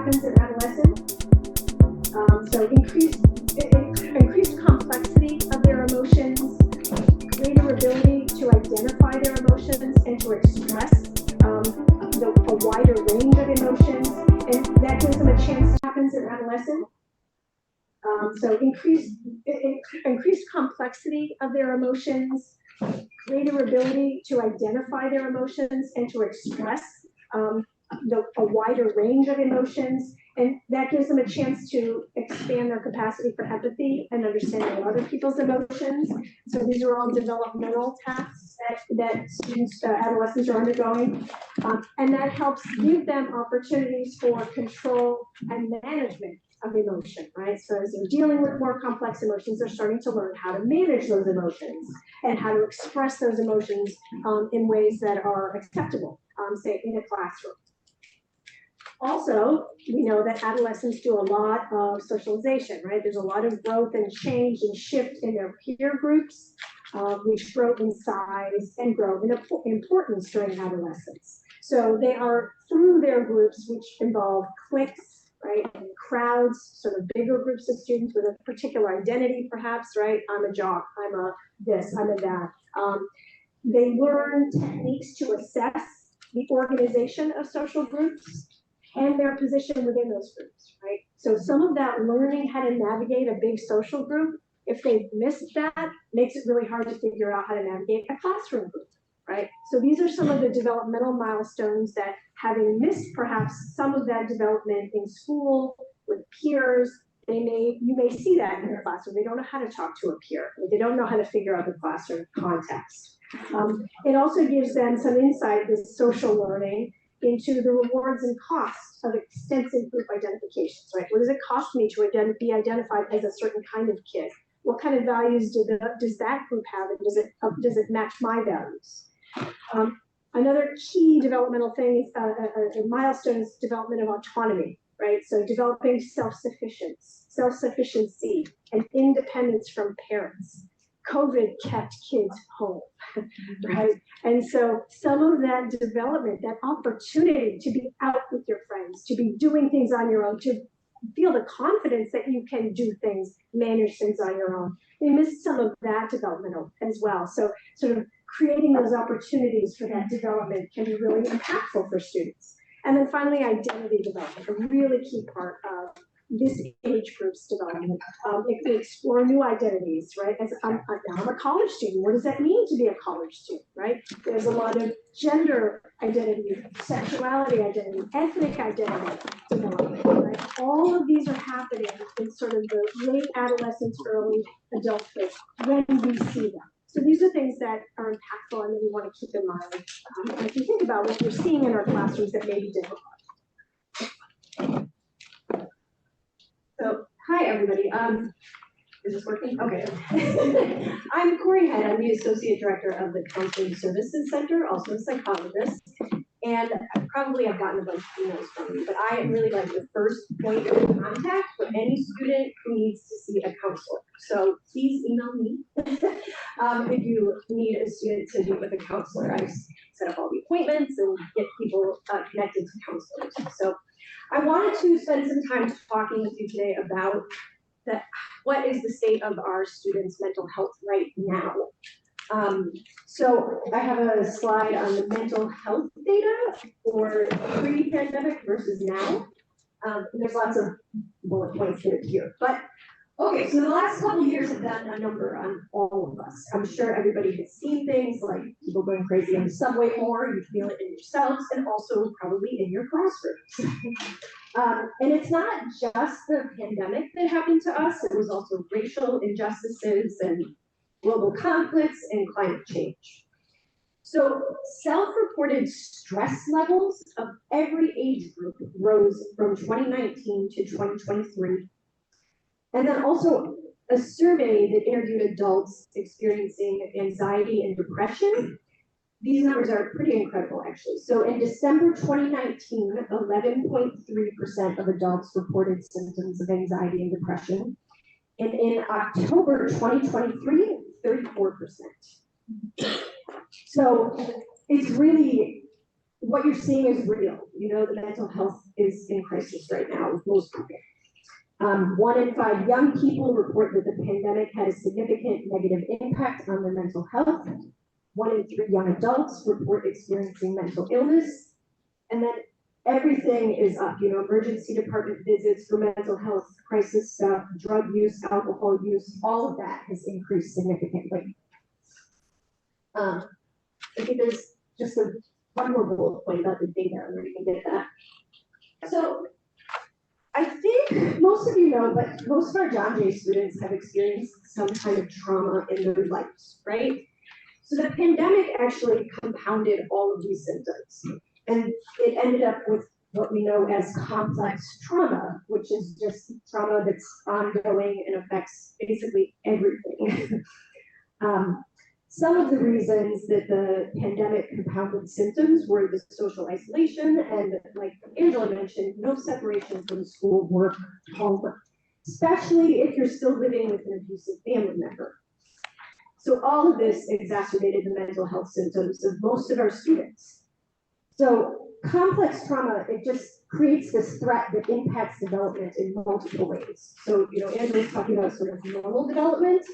happens in adolescence. So increased complexity of their emotions, greater ability to identify their emotions and to express a wider range of emotions, and that gives them a chance to happens in adolescence. So increased complexity of their emotions, greater ability to identify their emotions and to express a wider range of emotions, and that gives them a chance to expand their capacity for empathy and understanding of other people's emotions. So these are all developmental tasks that students, adolescents are undergoing, and that helps give them opportunities for control and management of emotion, right? So as they're dealing with more complex emotions, they're starting to learn how to manage those emotions and how to express those emotions in ways that are acceptable, say in a classroom. Also, we know that adolescents do a lot of socialization, right? There's a lot of growth and change and shift in their peer groups, which grow in size and grow in importance during adolescence. So they are through their groups, which involve cliques, right? And crowds, sort of bigger groups of students with a particular identity, perhaps, right? I'm a jock, I'm a this, I'm a that. They learn techniques to assess the organization of social groups and their position within those groups, right? So some of that learning how to navigate a big social group, if they've missed that, makes it really hard to figure out how to navigate a classroom group, right? So these are some of the developmental milestones that, having missed perhaps some of that development in school with peers, you may see that in their classroom. They don't know how to talk to a peer. They don't know how to figure out the classroom context. It also gives them some insight, this social learning, into the rewards and costs of extensive group identifications, right? What does it cost me to be identified as a certain kind of kid? What kind of values does that group have, and does it match my values? Another key developmental thing is a milestone is development of autonomy, right? So developing self-sufficiency, and independence from parents. COVID kept kids home, right? And so some of that development, that opportunity to be out with your friends, to be doing things on your own, to feel the confidence that you can do things, manage things on your own. They missed some of that development as well. So sort of creating those opportunities for that development can be really impactful for students. And then finally, identity development, a really key part of this age group's development. If we explore new identities, right? As now I'm a college student. What does that mean to be a college student, right? There's a lot of gender identity, sexuality identity, ethnic identity development, right? All of these are happening in sort of the late adolescence, early adulthood when we see them. So these are things that are impactful and that we want to keep in mind. If you think about what we're seeing in our classrooms that may be difficult. So, hi everybody. Is this working? Okay. I'm Corey Head. I'm the Associate Director of the Counseling Services Center, also a psychologist. And probably I've gotten a bunch of emails from you, but I am really like the first point of contact for any student who needs to see a counselor. So please email me if you need a student to meet with a counselor. I set up all the appointments and get people connected to counselors. So I wanted to spend some time talking with you today about what is the state of our students' mental health right now. So I have a slide on the mental health data for pre-pandemic versus now. There's lots of bullet points here, but okay, so the last couple of years have done a number on all of us. I'm sure everybody has seen things like people going crazy in the subway more, you feel it in yourselves, and also probably in your classrooms. And it's not just the pandemic that happened to us, it was also racial injustices and global conflicts and climate change. So self-reported stress levels of every age group rose from 2019 to 2023. And then also a survey that interviewed adults experiencing anxiety and depression. These numbers are pretty incredible, actually. So in December 2019, 11.3% of adults reported symptoms of anxiety and depression. And in October 2023, 34%. So it's really what you're seeing is real. You know, the mental health is in crisis right now with most people. 1 in 5 young people report that the pandemic had a significant negative impact on their mental health. 1 in 3 young adults report experiencing mental illness. And then everything is up, you know, emergency department visits for mental health, crisis stuff, drug use, alcohol use, all of that has increased significantly. I think there's just one more bullet point about the data, where you can get that. So I think most of you know, but most of our John Jay students have experienced some kind of trauma in their lives, right? So the pandemic actually compounded all of these symptoms, and it ended up with what we know as complex trauma, which is just trauma that's ongoing and affects basically everything. Some of the reasons that the pandemic compounded symptoms were the social isolation and, like Angela mentioned, no separation from school, work, home, especially if you're still living with an abusive family member. So all of this exacerbated the mental health symptoms of most of our students. So complex trauma, it just creates this threat that impacts development in multiple ways. So, you know, Angela's talking about sort of normal development,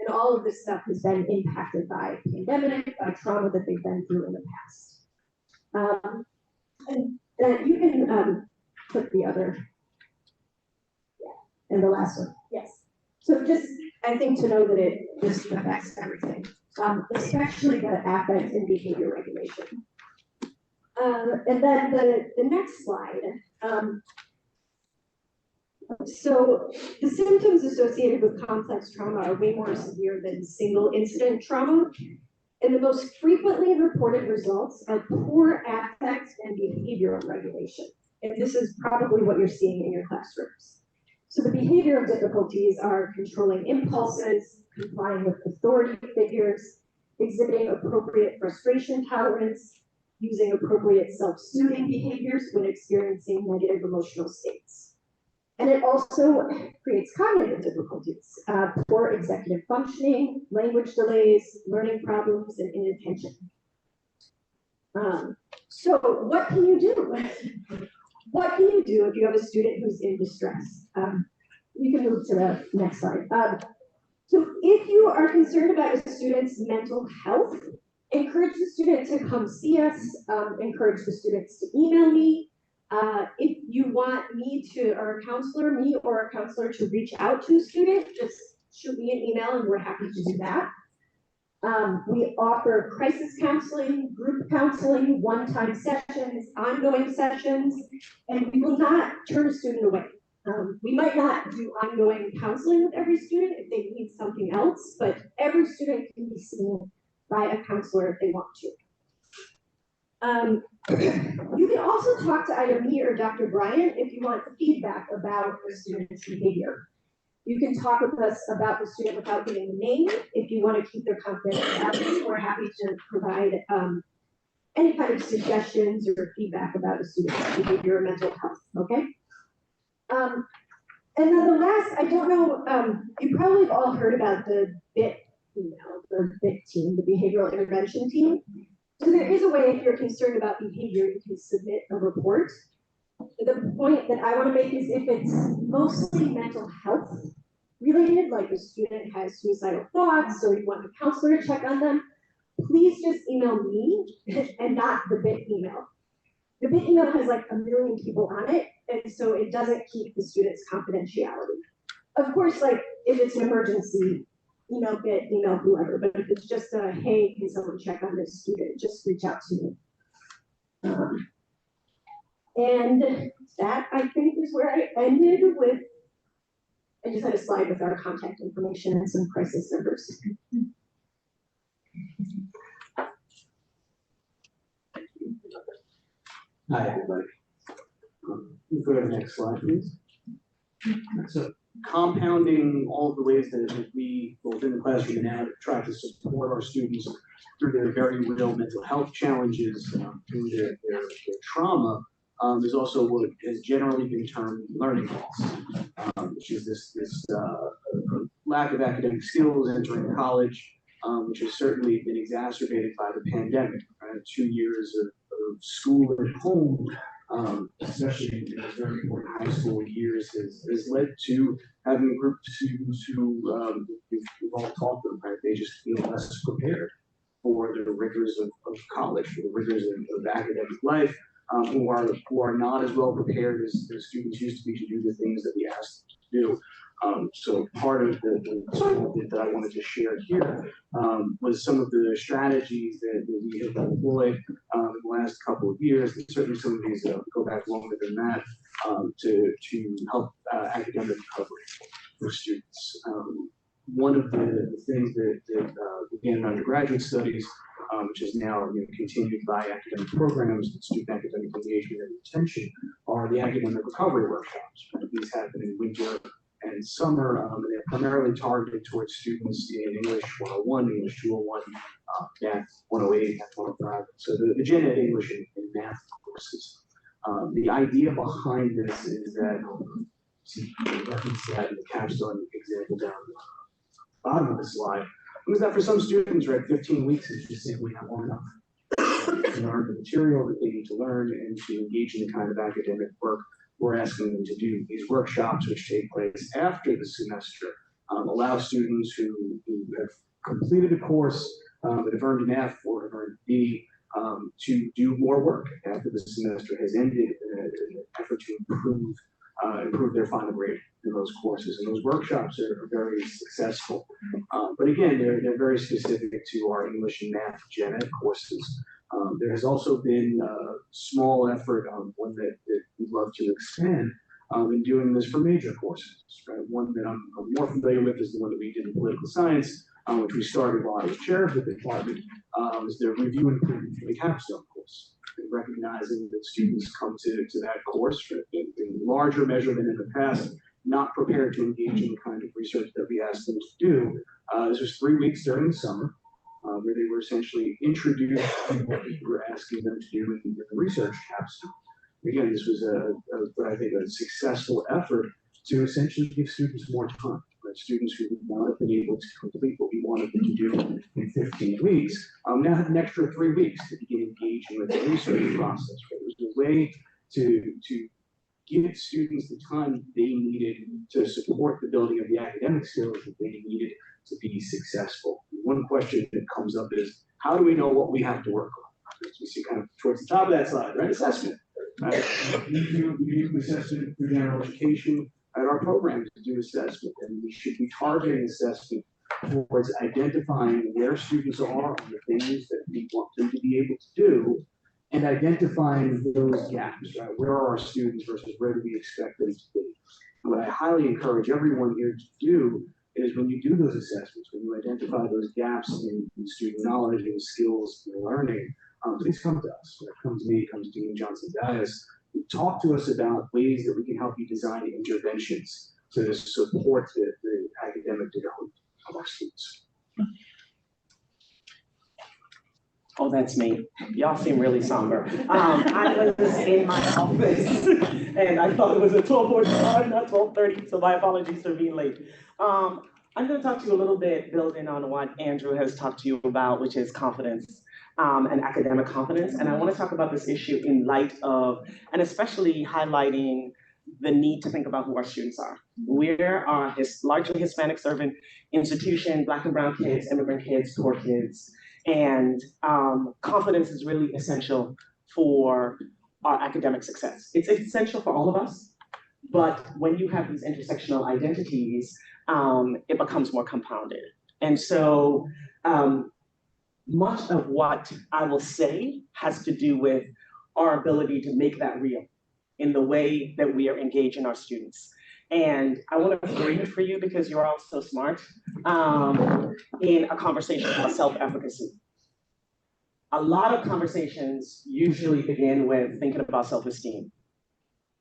and all of this stuff has been impacted by pandemic, by trauma that they've been through in the past. And you can put the other, yeah, and the last one, yes. So just, I think to know that it just affects everything, especially the affect and behavior regulation. And then the next slide. So the symptoms associated with complex trauma are way more severe than single incident trauma. And the most frequently reported results are poor affect and behavioral regulation. And this is probably what you're seeing in your classrooms. So the behavioral difficulties are controlling impulses, complying with authority figures, exhibiting appropriate frustration tolerance, using appropriate self-soothing behaviors when experiencing negative emotional states. And it also creates cognitive difficulties, poor executive functioning, language delays, learning problems, and inattention. So what can you do? What can you do if you have a student who's in distress? You can move to the next slide. So if you are concerned about a student's mental health, encourage the student to come see us, encourage the students to email me. If you want me to, or a counselor to reach out to a student, just shoot me an email and we're happy to do that. We offer crisis counseling, group counseling, one-time sessions, ongoing sessions, and we will not turn a student away. We might not do ongoing counseling with every student if they need something else, but every student can be seen by a counselor if they want to. You can also talk to either me or Dr. Bryan if you want feedback about the student's behavior. You can talk with us about the student without giving a name. If you want to keep their confidentiality, we're happy to provide any kind of suggestions or feedback about a student's behavior or mental health, okay? And then the last, I don't know, you probably have all heard about the BIT, the BIT team, the Behavioral Intervention Team. So there is a way, if you're concerned about behavior, you can submit a report. The point that I want to make is if it's mostly mental health related, like a student has suicidal thoughts or you want a counselor to check on them, please just email me and not the BIT email. The BIT email has like 1 million people on it, and so it doesn't keep the student's confidentiality. Of course, like if it's an emergency, email BIT, email whoever, but if it's just a, hey, can someone check on this student, just reach out to me. And that, I think, is where I ended with, I just had a slide with our contact information and some crisis numbers. Hi, everybody. You go to the next slide, please. So, compounding all of the ways that we, both in the classroom and now, try to support our students through their very real mental health challenges, through their trauma, is also what has generally been termed learning loss, which is this lack of academic skills entering college, which has certainly been exacerbated by the pandemic. 2 years of school at home, especially in those very important high school years, has led to having a group of students who we've all taught them, right? They just feel less prepared for the rigors of college, for the rigors of academic life, who are not as well prepared as students used to be to do the things that we asked them to do. So part of the small bit that I wanted to share here was some of the strategies that we have employed in the last couple of years, and certainly some of these go back longer than that, to help academic recovery for students. One of the things that began in undergraduate studies, which is now continued by academic programs, student academic engagement and retention, are the academic recovery workshops. Right? These happen in winter and summer, and they're primarily targeted towards students in English 101, English 201, Math 108, Math 105. So the gen ed English and math courses. The idea behind this is that, see, reference that in the capstone example down the bottom of the slide, was that for some students, right, 15 weeks is just simply not long enough to learn the material that they need to learn and to engage in the kind of academic work we're asking them to do. These workshops, which take place after the semester, allow students who have completed a course, that have earned an F or have earned a B, to do more work after the semester has ended in an effort to improve their final grade in those courses. And those workshops are very successful. But again, they're very specific to our English and math gen ed courses. There has also been a small effort, one that we'd love to expand, in doing this for major courses. Right? One that I'm more familiar with is the one that we did in political science, which we started while I was chair of the department, is the review and improvement for the capstone course. And recognizing that students come to that course in larger measure than in the past, not prepared to engage in the kind of research that we asked them to do. This was 3 weeks during the summer, where they were essentially introduced to what we were asking them to do in the research capstone. Again, this was what I think a successful effort to essentially give students more time. Right? Students who would not have been able to complete what we wanted them to do in 15 weeks now have an extra 3 weeks to begin engaging with the research process. Right? It was a way to give students the time they needed to support the building of the academic skills that they needed to be successful. One question that comes up is, how do we know what we have to work on? As we see kind of towards the top of that slide, right? Assessment. Right? We do assessment through general education at our programs to do assessment, and we should be targeting assessment towards identifying where students are on the things that we want them to be able to do, and identifying those gaps, right? Where are our students versus where do we expect them to be? And what I highly encourage everyone here to do is when you do those assessments, when you identify those gaps in student knowledge and skills and learning, please come to us. Come to me, come to Dean Johnson Dias. Talk to us about ways that we can help you design interventions to support the academic development of our students. Oh, that's me. Y'all seem really somber. I was in my office and I thought it was a 12:45, not 12:30, so my apologies for being late. I'm going to talk to you a little bit, building on what Andrew has talked to you about, which is confidence and academic confidence. And I want to talk about this issue in light of, and especially highlighting the need to think about who our students are. We're a largely Hispanic serving institution, Black and brown kids, immigrant kids, poor kids. And confidence is really essential for our academic success. It's essential for all of us, but when you have these intersectional identities, it becomes more compounded. And so much of what I will say has to do with our ability to make that real in the way that we are engaging our students. And I want to frame it for you because you're all so smart in a conversation about self-efficacy. A lot of conversations usually begin with thinking about self-esteem,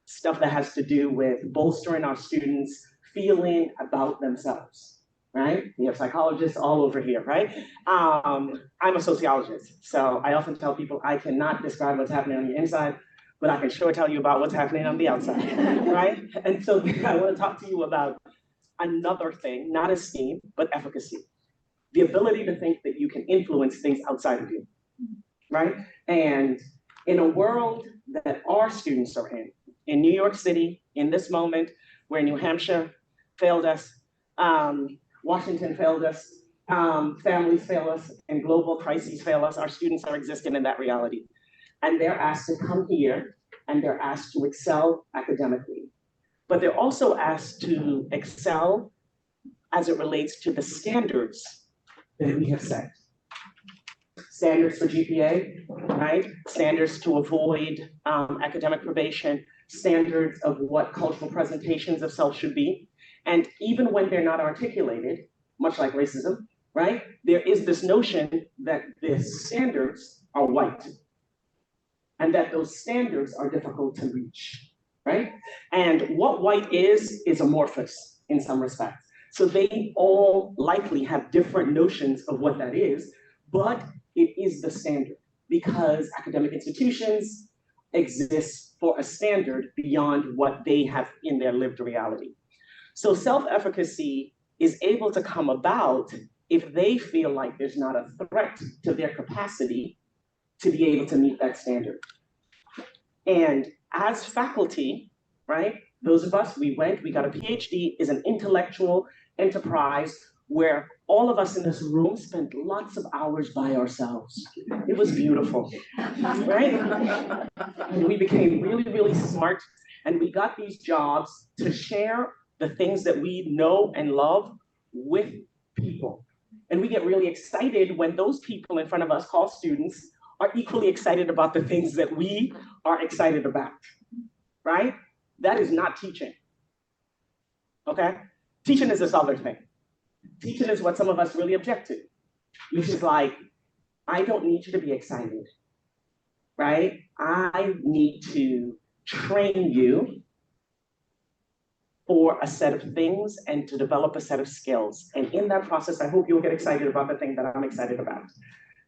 stuff that has to do with bolstering our students' feeling about themselves, right? We have psychologists all over here, right? I'm a sociologist, so I often tell people I cannot describe what's happening on the inside, but I can sure tell you about what's happening on the outside, right? And so I want to talk to you about another thing, not esteem, but efficacy. The ability to think that you can influence things outside of you, right? And in a world that our students are in New York City, in this moment, where New Hampshire failed us, Washington failed us, families fail us, and global crises fail us, our students are existing in that reality. And they're asked to come here, and they're asked to excel academically. But they're also asked to excel as it relates to the standards that we have set. Standards for GPA, right? Standards to avoid academic probation, standards of what cultural presentations of self should be. And even when they're not articulated, much like racism, right? There is this notion that the standards are white and that those standards are difficult to reach, right? And what white is amorphous in some respects. So they all likely have different notions of what that is, but it is the standard because academic institutions exist for a standard beyond what they have in their lived reality. So self-efficacy is able to come about if they feel like there's not a threat to their capacity to be able to meet that standard. And as faculty, right, those of us, we got a PhD, is an intellectual enterprise where all of us in this room spent lots of hours by ourselves. It was beautiful, right? And we became really, really smart, and we got these jobs to share the things that we know and love with people. And we get really excited when those people in front of us, called students, are equally excited about the things that we are excited about, right? That is not teaching, okay? Teaching is this other thing. Teaching is what some of us really object to, which is like, I don't need you to be excited, right? I need to train you for a set of things and to develop a set of skills. And in that process, I hope you'll get excited about the thing that I'm excited about,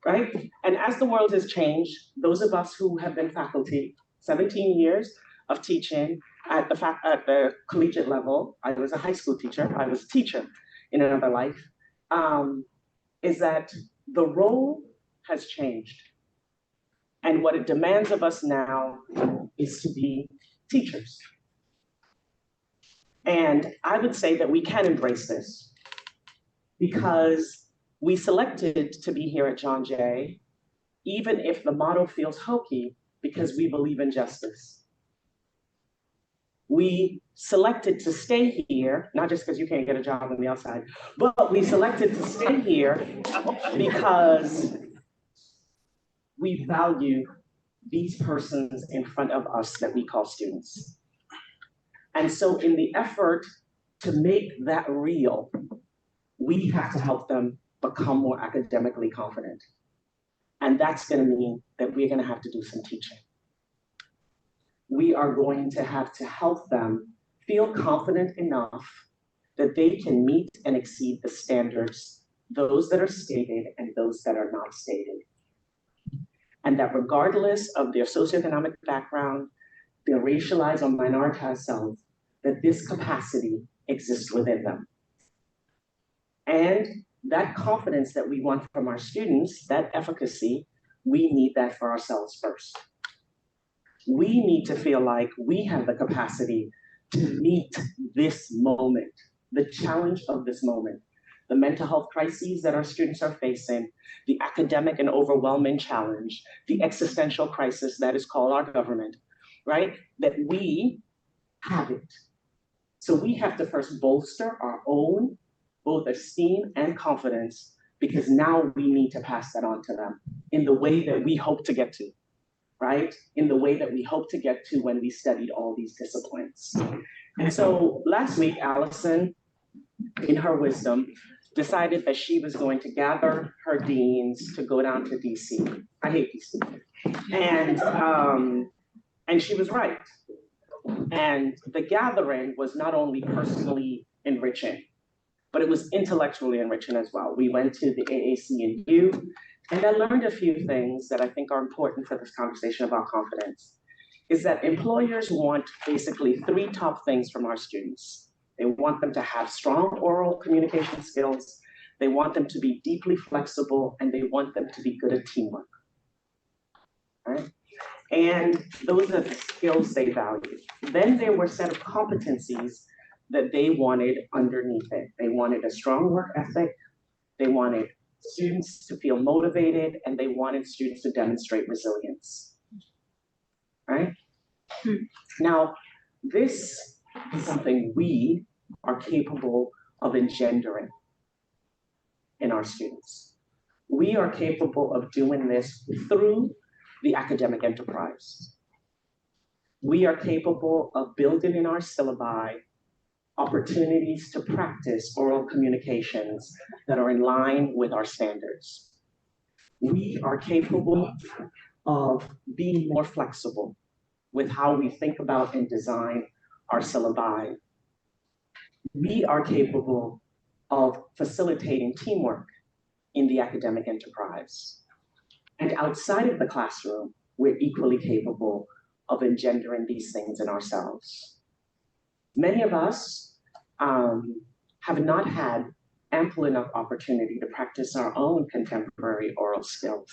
right? And as the world has changed, those of us who have been faculty, 17 years of teaching at the collegiate level, I was a high school teacher, I was a teacher in another life, is that the role has changed. And what it demands of us now is to be teachers. And I would say that we can embrace this because we selected to be here at John Jay, even if the motto feels hokey, because we believe in justice. We selected to stay here, not just because you can't get a job on the outside, but we selected to stay here because we value these persons in front of us that we call students. And so in the effort to make that real, we have to help them become more academically confident. And that's gonna mean that we're gonna have to do some teaching. We are going to have to help them feel confident enough that they can meet and exceed the standards, those that are stated and those that are not stated. And that regardless of their socioeconomic background, their racialized or minoritized self, that this capacity exists within them. And that confidence that we want from our students, that efficacy, we need that for ourselves first. We need to feel like we have the capacity to meet this moment, the challenge of this moment, the mental health crises that our students are facing, the academic and overwhelming challenge, the existential crisis that is called our government, right? That we have it. So we have to first bolster our own both esteem and confidence, because now we need to pass that on to them in the way that we hope to get to, right? In the way that we hope to get to when we studied all these disciplines. And so last week, Allison, in her wisdom, decided that she was going to gather her deans to go down to DC. I hate DC. And she was right. And the gathering was not only personally enriching, but it was intellectually enriching as well. We went to the AAC&U, and I learned a few things that I think are important for this conversation about confidence, is that employers want basically 3 top things from our students. They want them to have strong oral communication skills, they want them to be deeply flexible, and they want them to be good at teamwork, right? And those are the skills they value. Then there were a set of competencies that they wanted underneath it. They wanted a strong work ethic, they wanted students to feel motivated, and they wanted students to demonstrate resilience, right? Now, this is something we are capable of engendering in our students. We are capable of doing this through the academic enterprise. We are capable of building in our syllabi opportunities to practice oral communications that are in line with our standards. We are capable of being more flexible with how we think about and design our syllabi. We are capable of facilitating teamwork in the academic enterprise. And outside of the classroom, we're equally capable of engendering these things in ourselves. Many of us have not had ample enough opportunity to practice our own contemporary oral skills,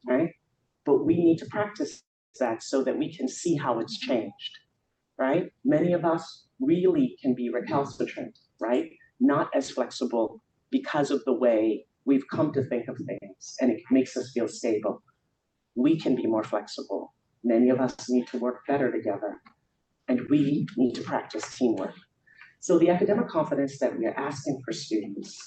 right? But we need to practice that so that we can see how it's changed, right? Many of us really can be recalcitrant, right? Not as flexible because of the way we've come to think of things, and it makes us feel stable. We can be more flexible. Many of us need to work better together, and we need to practice teamwork. So the academic confidence that we are asking for students,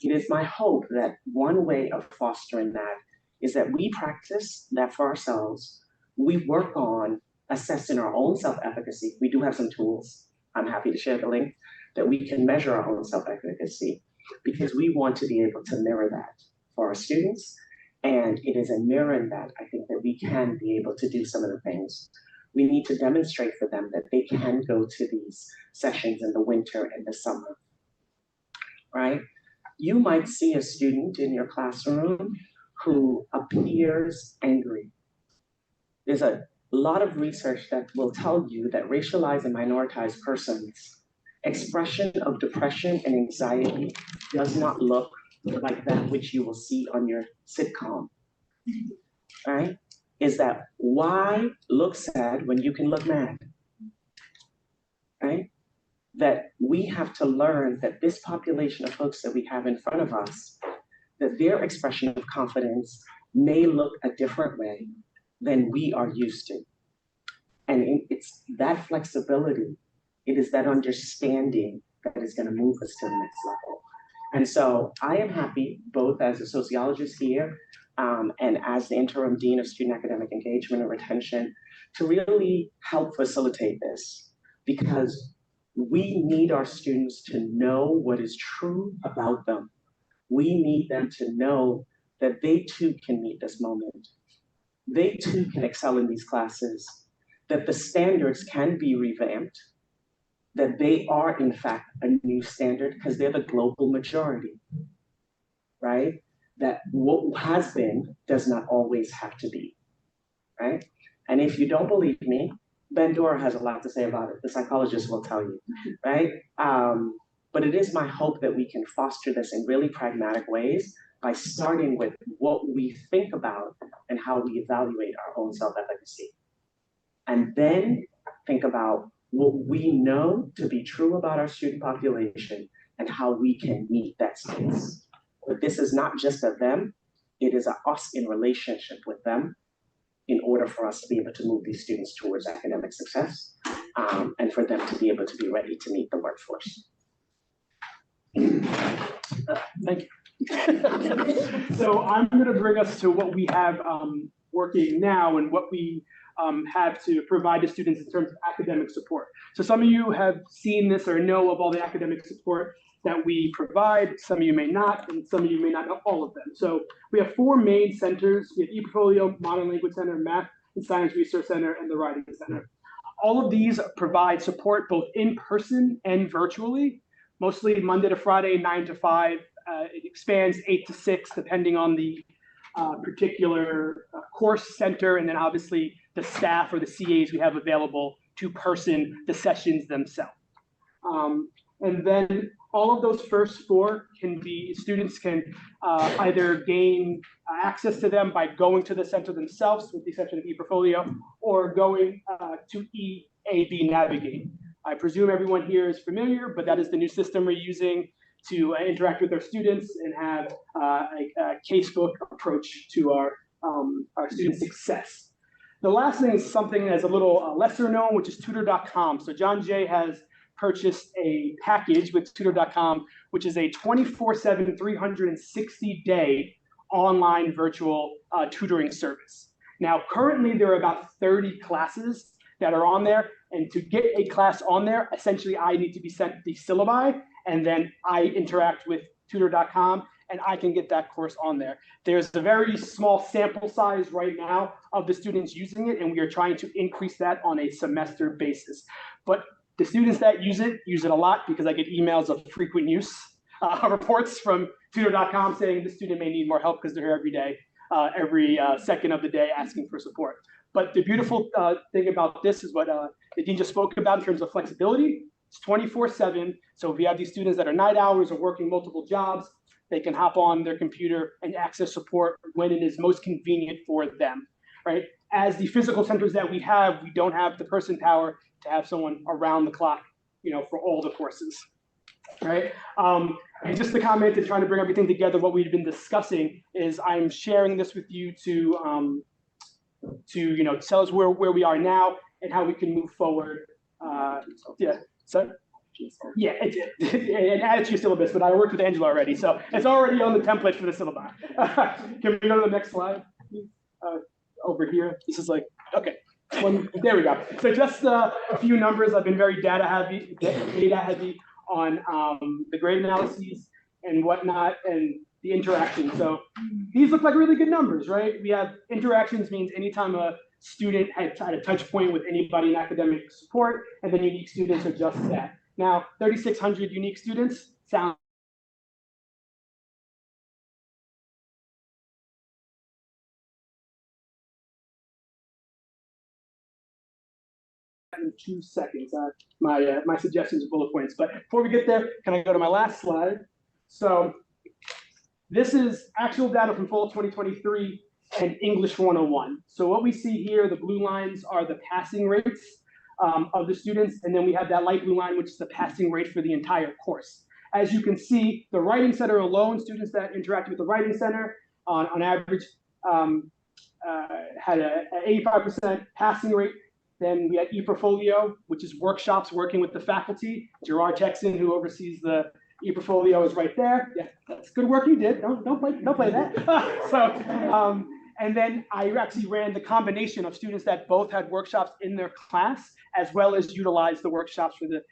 it is my hope that one way of fostering that is that we practice that for ourselves. We work on assessing our own self-efficacy. We do have some tools. I'm happy to share the link that we can measure our own self-efficacy, because we want to be able to mirror that for our students. And it is in mirroring that, I think, that we can be able to do some of the things. We need to demonstrate for them that they can go to these sessions in the winter and the summer, right? You might see a student in your classroom who appears angry. There's a lot of research that will tell you that racialized and minoritized persons' expression of depression and anxiety does not look like that which you will see on your sitcom, right? Is that why look sad when you can look mad, right? That we have to learn that this population of folks that we have in front of us, that their expression of confidence may look a different way than we are used to. And it's that flexibility, it is that understanding that is going to move us to the next level. And so I am happy, both as a sociologist here and as the interim dean of student academic engagement and retention, to really help facilitate this, because we need our students to know what is true about them. We need them to know that they too can meet this moment. They too can excel in these classes, that the standards can be revamped, that they are in fact a new standard because they're the global majority, right? That what has been does not always have to be, right? And if you don't believe me, Ben Dora has a lot to say about it. The psychologist will tell you, right? But it is my hope that we can foster this in really pragmatic ways by starting with what we think about and how we evaluate our own self-efficacy. And then think about what we know to be true about our student population and how we can meet that space. But this is not just a them, it is a us in relationship with them in order for us to be able to move these students towards academic success and for them to be able to be ready to meet the workforce. Thank you. So I'm going to bring us to what we have working now and what we have to provide to students in terms of academic support. So some of you have seen this or know of all the academic support that we provide. Some of you may not, and some of you may not know all of them. So we have 4 main centers. We have ePortfolio, Modern Language Center, Math and Science Research Center, and the Writing Center. All of these provide support both in person and virtually, mostly Monday to Friday, 9 to 5. It expands 8 to 6, depending on the particular course center, and then obviously the staff or the CAs we have available to person the sessions themselves. And then all of those first four students can either gain access to them by going to the center themselves, with the exception of ePortfolio, or going to EAB Navigate. I presume everyone here is familiar, but that is the new system we're using to interact with our students and have a casebook approach to our student success. The last thing is something that's a little lesser known, which is tutor.com. So John Jay has purchased a package with tutor.com, which is a 24/7, 360-day online virtual tutoring service. Now, currently there are about 30 classes that are on there, and to get a class on there, essentially I need to be sent the syllabi, and then I interact with tutor.com, and I can get that course on there. There's a very small sample size right now of the students using it, and we are trying to increase that on a semester basis. But the students that use it a lot, because I get emails of frequent use reports from tutor.com saying the student may need more help because they're here every day, every second of the day asking for support. But the beautiful thing about this is what the dean just spoke about in terms of flexibility. It's 24/7. So if you have these students that are night hours or working multiple jobs, they can hop on their computer and access support when it is most convenient for them, right? As the physical centers that we don't have the person power to have someone around the clock, for all the courses, right? And just to comment and trying to bring everything together, what we've been discussing is I'm sharing this with you to tell us where we are now and how we can move forward. And add it to your syllabus, but I worked with Angela already, so it's already on the template for the syllabi. Can we go to the next slide? Over here, this is like, okay, there we go. So just a few numbers. I've been very data heavy on the grade analyses and whatnot, and the interaction. So these look like really good numbers, right? We have interactions means anytime a student had a touch point with anybody in academic support, and then unique students are just that. Now, 3,600 unique students sound 2 seconds. My suggestions are bullet points. But before we get there, can I go to my last slide? So this is actual data from fall 2023 and English 101. So what we see here, the blue lines are the passing rates of the students, and then we have that light blue line, which is the passing rate for the entire course. As you can see, the writing center alone, students that interacted with the writing center on average had an 85% passing rate. Then we had ePortfolio, which is workshops working with the faculty. Gerard Texan, who oversees the ePortfolio, is right there. Yeah, that's good work you did. Don't play that. And then I actually ran the combination of students that both had workshops in their class, as well as utilized the workshops for the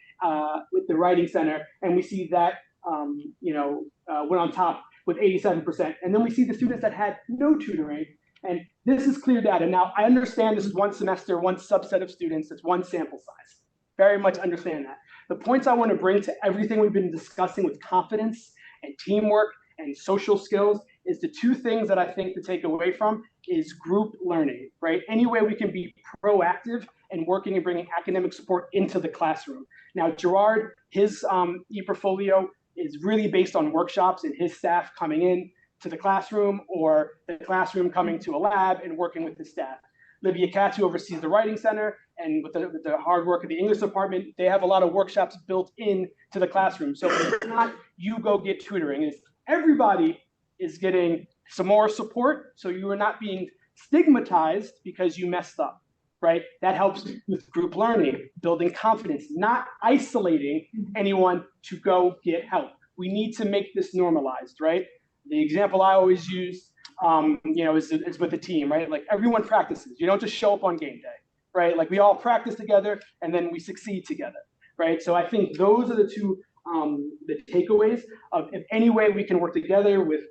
with the writing center, and we see that went on top with 87%. And then we see the students that had no tutoring. And this is clear data. Now, I understand this is one semester, one subset of students, it's one sample size. Very much understand that. The points I want to bring to everything we've been discussing with confidence and teamwork and social skills is the two things that I think to take away from is group learning, right? Any way we can be proactive and working and bringing academic support into the classroom. Now, Gerard, his ePortfolio is really based on workshops and his staff coming in to the classroom, or the classroom coming to a lab and working with the staff. Livia Katz, who oversees the writing center, and with the hard work of the English department, they have a lot of workshops built in to the classroom. So it's not you go get tutoring, it's everybody is getting some more support, so you are not being stigmatized because you messed up, right? That helps with group learning, building confidence, not isolating anyone to go get help. We need to make this normalized, right? The example I always use, is with the team, right? Like everyone practices. You don't just show up on game day, right? Like we all practice together and then we succeed together, right? So I think those are the two, the takeaways of if any way we can work together with,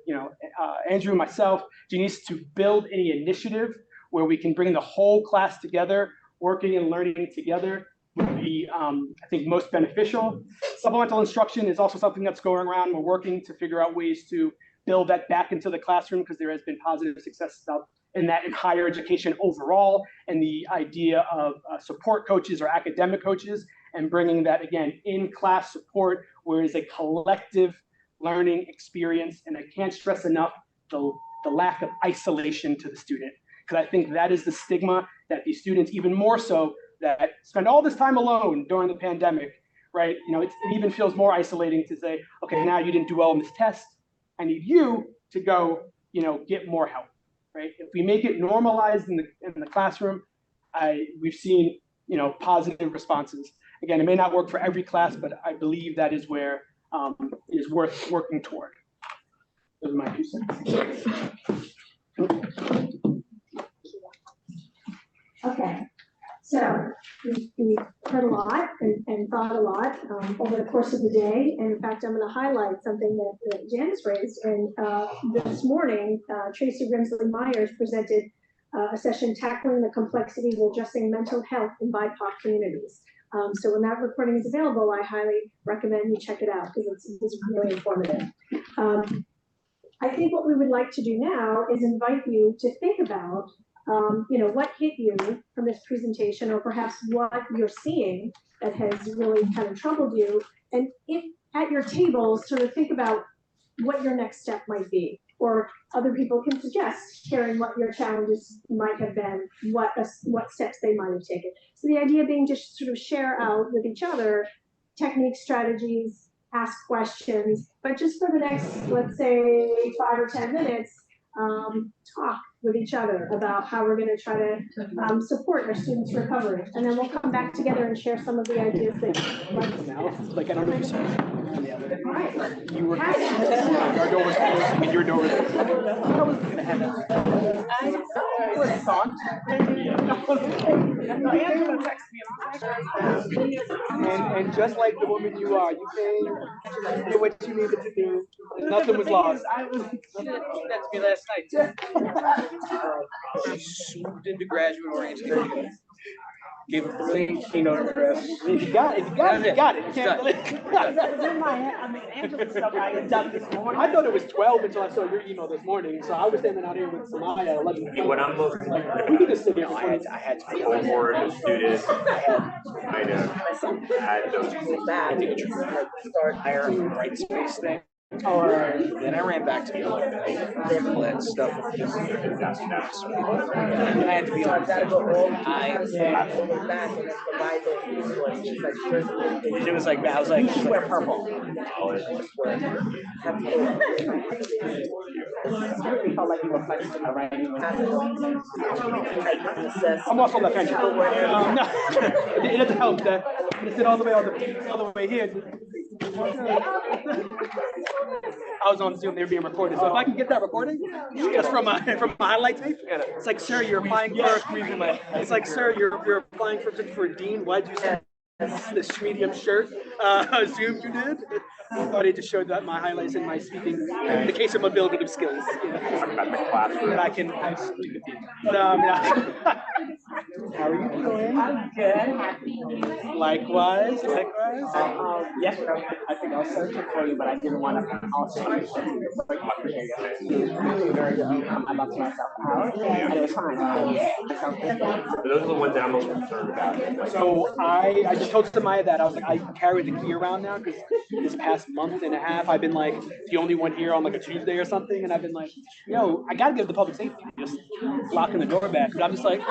Andrew and myself, Janice, to build any initiative where we can bring the whole class together, working and learning together would be, I think, most beneficial. Supplemental instruction is also something that's going around. We're working to figure out ways to build that back into the classroom because there has been positive success in that in higher education overall, and the idea of support coaches or academic coaches and bringing that, again, in-class support, where it's a collective learning experience. And I can't stress enough the lack of isolation to the student, because I think that is the stigma that these students, even more so, that spend all this time alone during the pandemic, right? You know, it even feels more isolating to say, okay, now you didn't do well in this test. I need you to go, you know, get more help, right? If we make it normalized in the classroom, we've seen, you know, positive responses. Again, it may not work for every class, but I believe that is where it is worth working toward. Those are my 2 cents. Okay, so we heard a lot and thought a lot over the course of the day. And in fact, I'm going to highlight something that Janice raised. And this morning, Tracy Grimsley Myers presented a session tackling the complexities of adjusting mental health in BIPOC communities. So when that recording is available, I highly recommend you check it out because it's really informative. I think what we would like to do now is invite you to think about you know, what hit you from this presentation, or perhaps what you're seeing that has really kind of troubled you, and if at your tables, sort of think about what your next step might be, or other people can suggest sharing what your challenges might have been, what steps they might have taken. So the idea being just sort of share out with each other techniques, strategies, ask questions, but just for the next, let's say, 5 or 10 minutes, talk with each other about how we're going to try to support our students' recovery. And then we'll come back together and share some of the ideas that like, I don't know if you saw all right. you were your door was closed and your door was closed. I was gonna have that. I was thought. And just like the woman you are, you came, did what you needed to do. Nothing was lost. I was she did that to me last night. She swooped into graduate orientation. Gave a full keynote address. If you got it, you got it. You got it. You can't That was in my head. I mean, Angela's stuff I had done this morning. I thought it was 12 until I saw your email this morning. So I was standing out here with Samaya at 11. What I'm most We could just sit here. I had to be cohort of students. I had those I think it's start hiring the right space thing. Or Then I ran back to the old that stuff. And I had to be on. It was like that. I was like, you wear purple. I felt like you were flexing in the writing. I'm also left-handed. No, it doesn't help that I sit all the way here. I was on Zoom, they were being recorded. So if I can get that recording, just from my highlight tape, it's like, sir, you're applying for. It's like, sir, you're applying for Dean. Why'd you send this medium shirt? Zoom you did. I thought it just showed that my highlights in my speaking, in the case of mobility skills, you know, that I can speak with you. How are you doing? I'm good. Likewise. Yes, I think I was searching for you, but I didn't want to also very I locked myself out, and it was fine. Those are the ones that I'm most concerned about. So I just told Samaya that I was like, I carry the key around now because this past month and a half I've been like the only one here on like a Tuesday or something, and I've been like, yo, I gotta give the public safety just locking the door back. But I'm just like,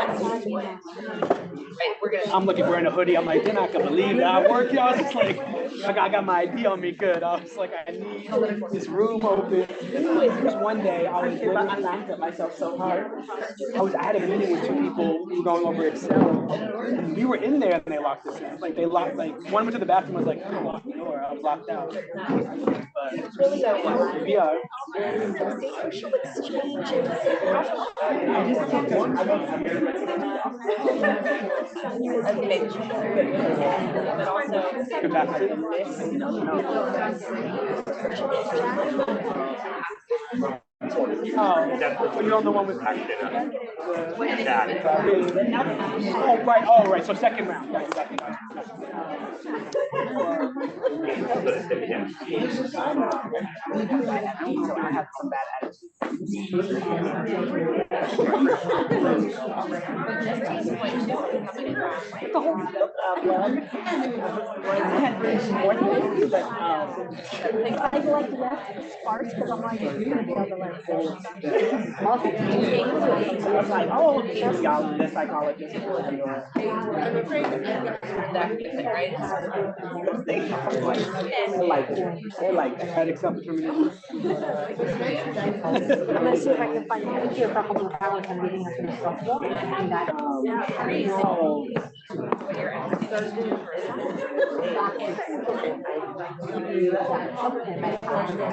I'm looking wearing a hoodie. I'm like, they're not gonna believe that I work here. I was just like I got my ID on me, good. I was like, I need this room open. There was one day I laughed at myself so hard. I had a meeting with 2 people who were going over Excel. We were in there and they locked us in. Like they locked, like one went to the bathroom, was like, oh, lock the door. I was locked out. But yeah. Capacity. Oh, you're on the one with oh, right. So second round. Yeah, exactly. I had some bad attitude. I like left sparse because I'm like, it's gonna be on the left. I was like, oh, sociologist, psychologist. They're like Democratic self-determination. I'm gonna see if I can find a picture of a couple of hours I'm giving us in a softball. And that, and my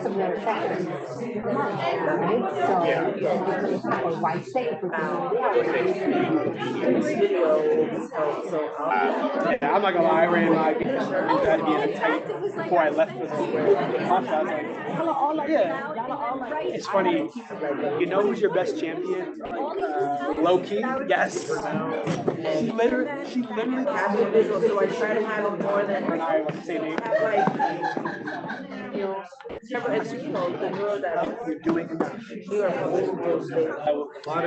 some of the other sectors. Right, so it's a white state for Yeah, I'm not gonna lie, I ran my that being tight before I left for the I was like, yeah, it's funny. You know who's your best champion? Low key, yes. She literally Have a visual, so I try to have it more than and I was the same age. like, it's the girl that You're doing enough. you are supposed to real estate.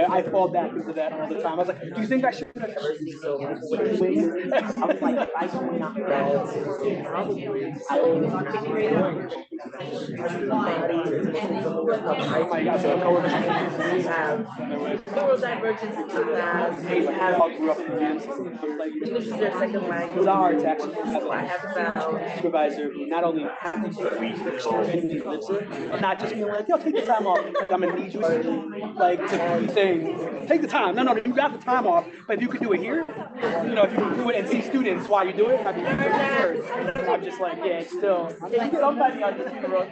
I fall back into that all the time. I was like, do you think I should have? I was like, I do not Oh my gosh, so coworkers. We have neurodivergence in class. We I have all grew up in dance. Like, English is their second it language. was our tax. I have found Supervisor who not only happens to genuinely lives there, but not just being like, yo, take the time off because I'm gonna need you. Like to saying, take the time. No, you got the time off, but if you could do it here, you know, if you can do it and see students while you do it, I'd be I'm just like, yeah, it's still somebody on this road.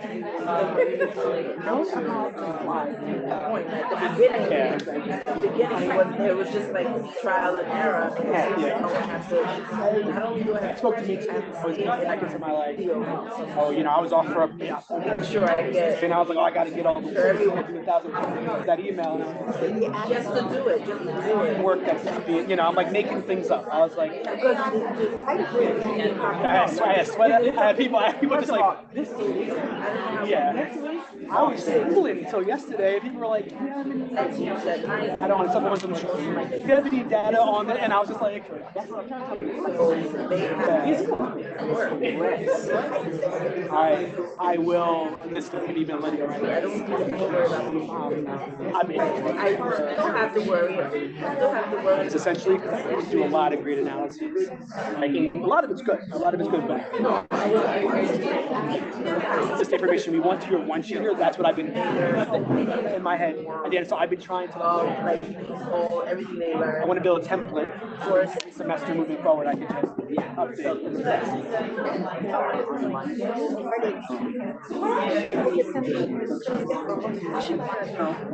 At the beginning, it was just like trial and error. I don't do it. It spoke to me too. I was back into my life. Oh, you know, I was off for I'm sure I get. and I was like, oh, I got to get all the that email. And Just to do it. work that's being, you know, I'm like making things up. I was like, I had people just like, yeah. I was schooling until yesterday. People were like, yeah, I don't want someone was in the show. If you have any data on it, and I was just like, I will. This could even let it right. I mean, I don't have to worry. I still have to worry. it's essentially because I do a lot of great analyses. Like, a lot of it's good. A lot of it's good, but just information we want to your one shooter. That's what I've been in my head. And so I've been trying to Like everything they learn. I want to build a template for a semester moving forward. I can just update.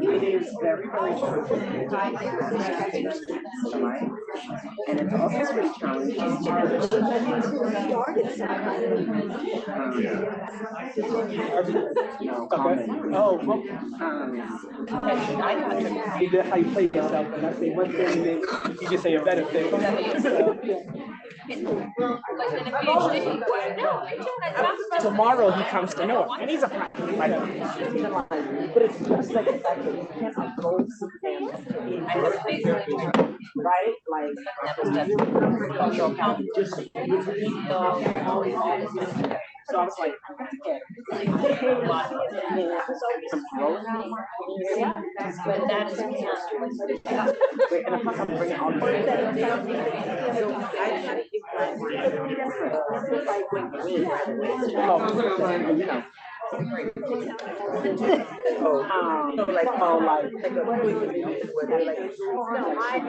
It is very, very and it's also really challenging. Okay. Oh, well, that's how you play yourself. And I say one thing, then you just say a better thing. Tomorrow he comes to Noah, and he's a practice but it's just like the fact that you can't go right? Like, just so I was like,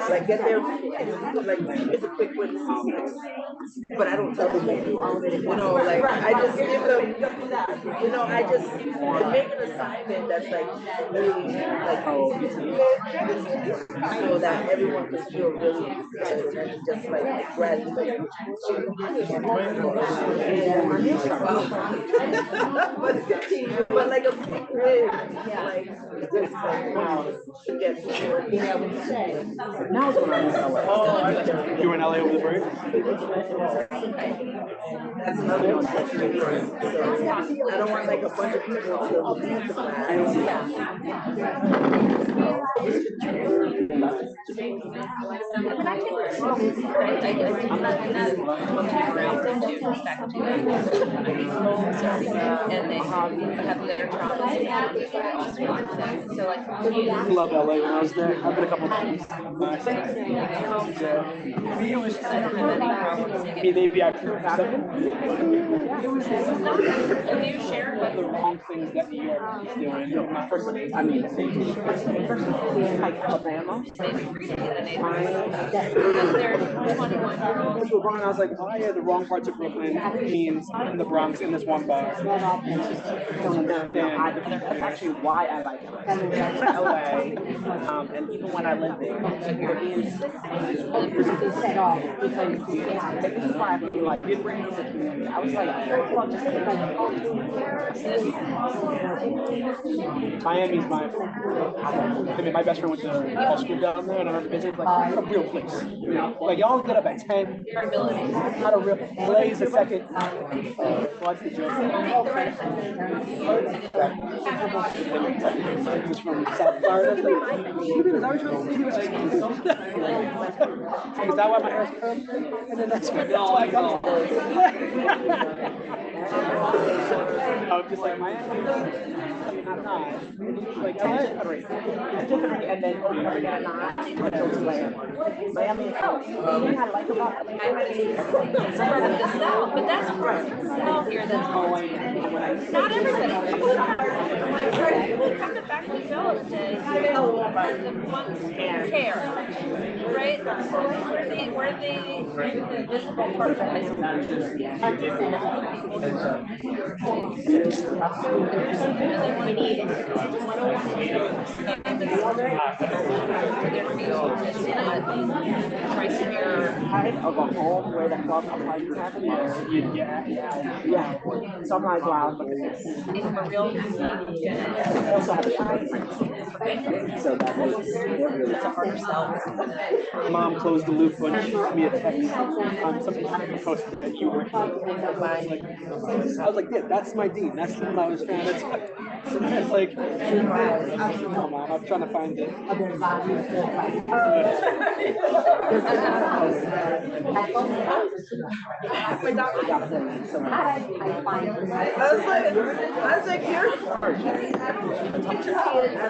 like get there, like it's a quick win. But I don't tell them, you know, like I just give them, you know, I just make an assignment that's like really like so that everyone can feel really good and just like graduate. But 15 But like a big win, like, just like, wow, to get. Now is when I'm in LA. You were in LA over the break? That's another one. So I don't want like a bunch of people to leave the class. And they have their traumas and also want them. So like, I love LA when I was there. I've been a couple of times. Maybe I could have seven. do you share The wrong things that New York is doing. My first, I mean, like Alabama. maybe recently in the neighborhood? Because they're 21-year-olds. went to a bar and I was like, why are the wrong parts of Brooklyn, Queens, and the Bronx in this one bar? Don't understand. That's actually why I like LA. I went to LA, and even when I lived there, this is set off because this is why I feel like it brings the community. I was like, well, just Miami's my best friend went to law school down there, and I remember visiting like a real place. You know, like y'all get up at 10. Your ability. Not a real. LA is the second. What's the joke? He was from South Florida. Is that why my hair's curly? And then that's why I got I'm just like Miami. Like and then Miami. I like about The South, but that's part of the South here that's not everybody. Come to Faculty Development Day, the ones who care, right? We're the visible part of the high of a home where the club parties happen. Yeah. So I'm like, wow, look at this. It's a real I also have a child. So that was it's a harder sell. Mom closed the loop when she sent me a text on something she posted that you were. I was like, yeah, that's my dean. That's the one I was trying to tell. It's like, oh, Mom, I'm trying to find it. I was like, you're smart. I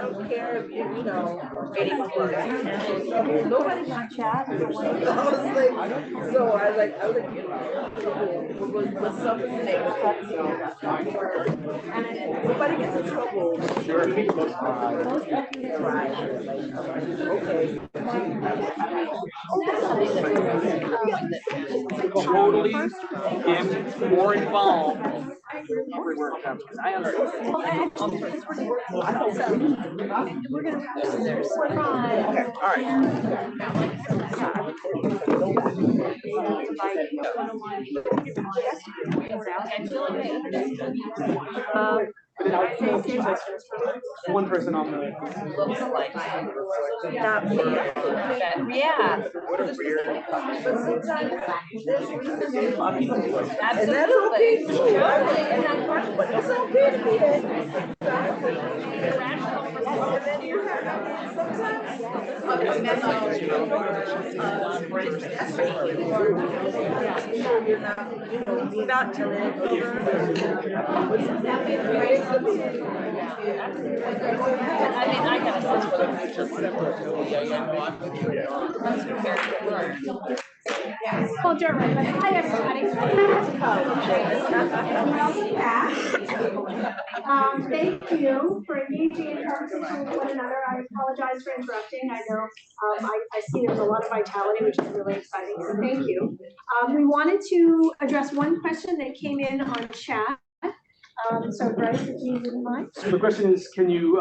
don't care if you know, 80+. Nobody got chat. I was like, what's up with the name? Nobody gets in trouble. Okay. Totally get more involved every workshop because I understand. We're gonna post their Okay, all right. One person on the. Not me. yeah. But sometimes there's reasons to talk. And that's Absolutely. okay too. But it's okay to be there. And then you have sometimes you're not telling I mean, I got a sense for the future. Well, Dermot, hi everybody. Welcome back. Thank you for engaging in conversation with one another. I apologize for interrupting. I know I see there's a lot of vitality, which is really exciting. So thank you. We wanted to address one question that came in on chat. So Bryce, if you wouldn't mind. So the question is, can you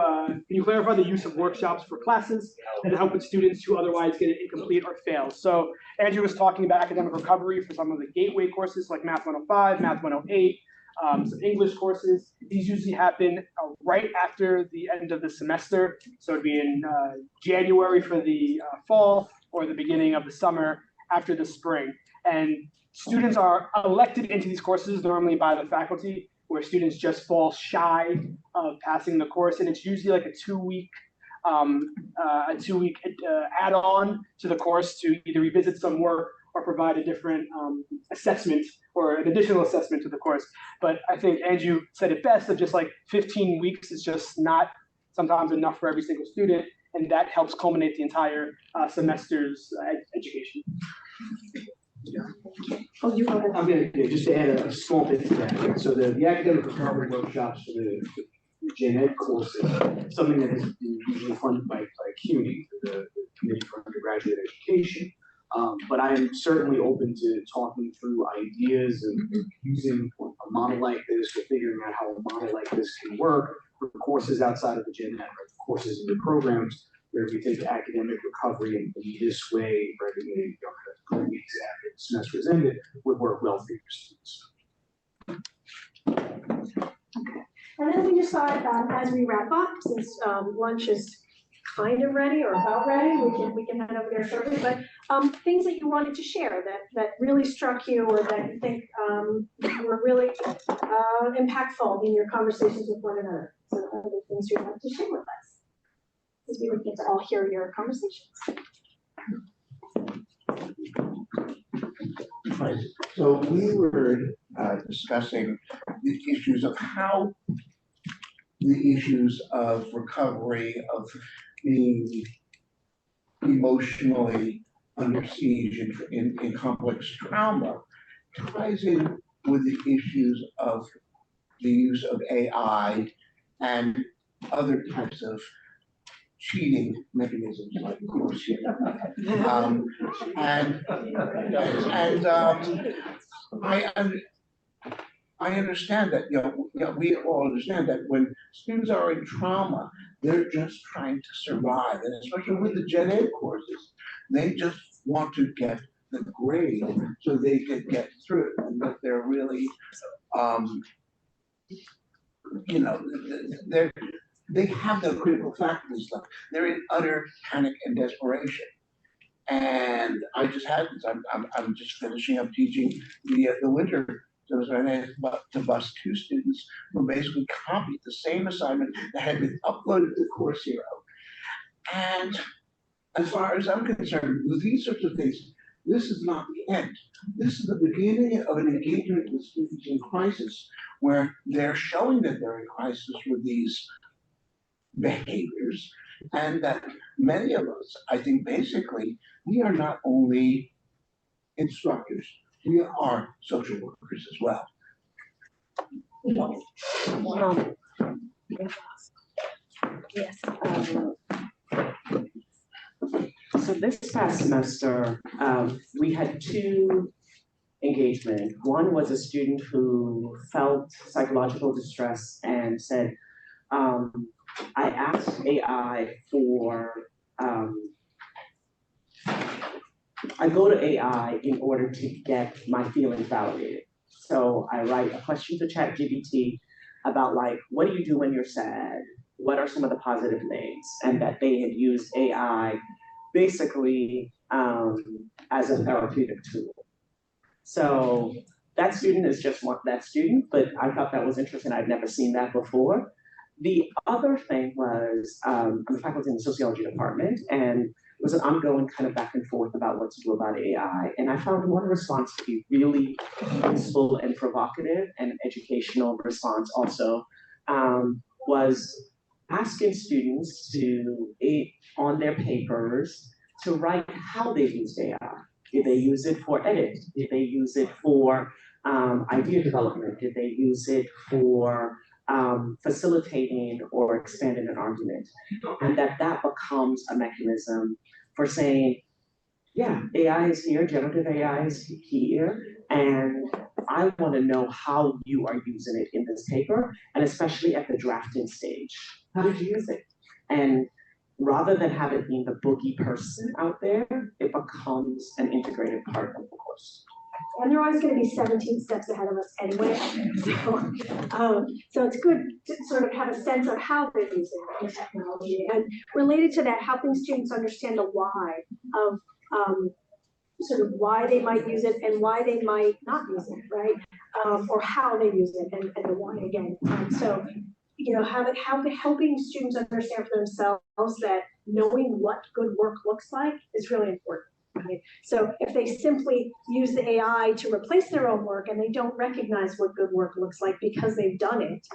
clarify the use of workshops for classes and help with students who otherwise get it incomplete or fail? So Andrew was talking about academic recovery for some of the gateway courses like Math 105, Math 108. some English courses. These usually happen right after the end of the semester. So it'd be in January for the fall or the beginning of the summer after the spring. And students are elected into these courses normally by the faculty, where students just fall shy of passing the course. And it's usually like a two-week add-on to the course to either revisit some work or provide a different assessment or an additional assessment to the course. But I think Andrew said it best, that just like 15 weeks is just not sometimes enough for every single student, and that helps culminate the entire semester's education. Oh, you go ahead. I'm gonna, just to add a small bit to that, so the academic recovery workshops for the gen ed courses, something that is usually funded by CUNY, the Committee for Undergraduate Education. But I am certainly open to talking through ideas and using a model like this, or figuring out how a model like this can work for courses outside of the gen ed, right? Courses in the programs where we take academic recovery in this way, rather than 3 weeks after the semester is ended, would work well for your students. And then we just thought, as we wrap up, since lunch is kind of ready or about ready, we can head over there shortly. But things that you wanted to share that really struck you, or that you think were really impactful in your conversations with one another. So other things you'd like to share with us, because we would get to all hear your conversations. Right. So we were discussing the issues of how the issues of recovery, of being emotionally under siege in complex trauma, ties in with the issues of the use of AI and other types of cheating mechanisms like course. I understand that, we all understand that when students are in trauma, they're just trying to survive. And especially with the gen ed courses, they just want to get the grade so they can get through it. And that they're really, they have no critical faculty stuff. They're in utter panic and desperation. And I just had this. I'm just finishing up teaching the winter. So I had to bus 2 students who basically copied the same assignment that had been uploaded to Course Hero. And as far as I'm concerned, with these sorts of things, this is not the end. This is the beginning of an engagement with students in crisis, where they're showing that they're in crisis with these behaviors, and that many of us, I think basically, we are not only instructors, we are social workers as well. Yes. So this past semester, we had 2 engagements. One was a student who felt psychological distress and said, I asked AI for, I go to AI in order to get my feelings validated. So I write a question to ChatGPT about like, what do you do when you're sad? What are some of the positive things? And that they had used AI basically as a therapeutic tool. So that student is just that student, but I thought that was interesting. I'd never seen that before. The other thing was, I'm a faculty in the sociology department, and it was an ongoing kind of back and forth about what to do about AI. And I found one response to be really useful and provocative, and an educational response also, was asking students to, on their papers, to write how they used AI. Did they use it for edit? Did they use it for idea development? Did they use it for facilitating or expanding an argument? And that becomes a mechanism for saying, yeah, AI is here, generative AI is here, and I want to know how you are using it in this paper, and especially at the drafting stage. How did you use it? And rather than have it being the boogie person out there, it becomes an integrated part of the course. And they're always gonna be 17 steps ahead of us anyway. So it's good to sort of have a sense of how they're using the technology. And related to that, helping students understand the why of sort of why they might use it and why they might not use it, right? Or how they use it and the why again. So, you know, helping students understand for themselves that knowing what good work looks like is really important. Right? So if they simply use the AI to replace their own work and they don't recognize what good work looks like because they've done it,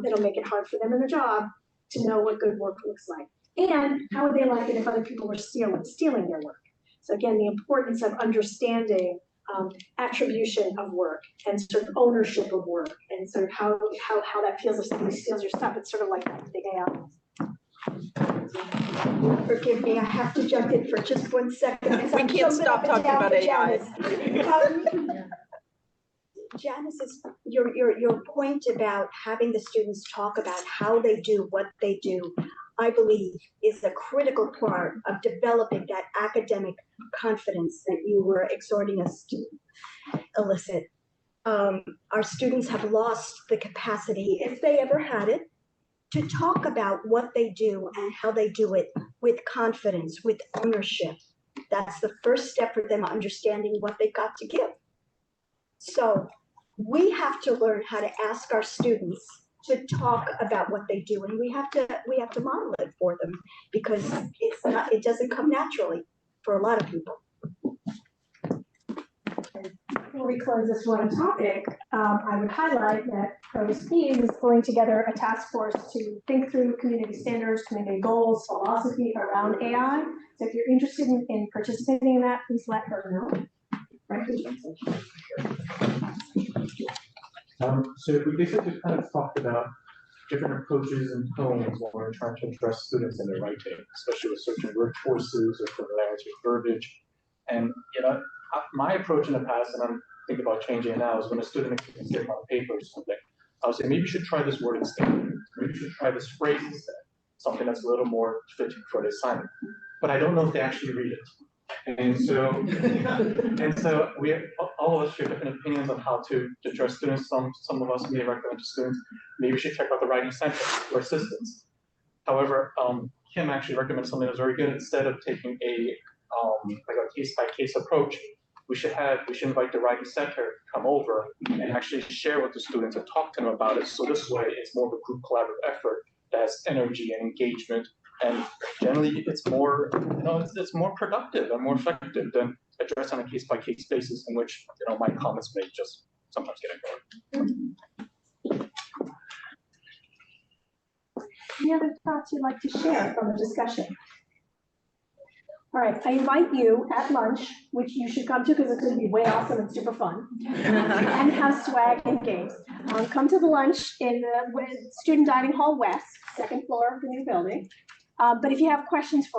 it'll make it hard for them in their job to know what good work looks like. And how would they like it if other people were stealing their work? So again, the importance of understanding attribution of work and sort of ownership of work and sort of how that feels if somebody steals your stuff. It's sort of like the AI. Forgive me, I have to jump in for just 1 second. We can't stop talking about AI. Janice's, your point about having the students talk about how they do what they do, I believe is a critical part of developing that academic confidence that you were exhorting us to elicit. Our students have lost the capacity, if they ever had it, to talk about what they do and how they do it with confidence, with ownership. That's the first step for them understanding what they've got to give. So we have to learn how to ask our students to talk about what they do, and we have to model it for them because it doesn't come naturally for a lot of people. Before we close this one topic, I would highlight that Provost Keys is pulling together a task force to think through community standards, community goals, philosophy around AI. So if you're interested in participating in that, please let her know. Right. So we basically kind of talked about different approaches and tones when we're trying to address students in their writing, especially with certain word choices or familiarity with verbiage. And you know, my approach in the past, and I'm thinking about changing it now, is when a student makes a mistake on paper or something, I would say maybe you should try this word instead. Maybe you should try this phrase instead. Something that's a little more fitting for the assignment. But I don't know if they actually read it. And so we all of us share different opinions on how to address students. Some of us may recommend to students, maybe you should check out the writing center for assistance. However, Kim actually recommends something that's very good. Instead of taking a like a case-by-case approach, we should invite the writing center to come over and actually share with the students and talk to them about it. So this way, it's more of a group collaborative effort that has energy and engagement. And generally, it's more, it's more productive and more effective than addressed on a case-by-case basis, in which my comments may just sometimes get ignored. Any other thoughts you'd like to share from the discussion? All right, I invite you at lunch, which you should come to because it's going to be way awesome and super fun, and have swag and games. Come to the lunch in the Student Dining Hall West, second floor of the new building. But if you have questions for us,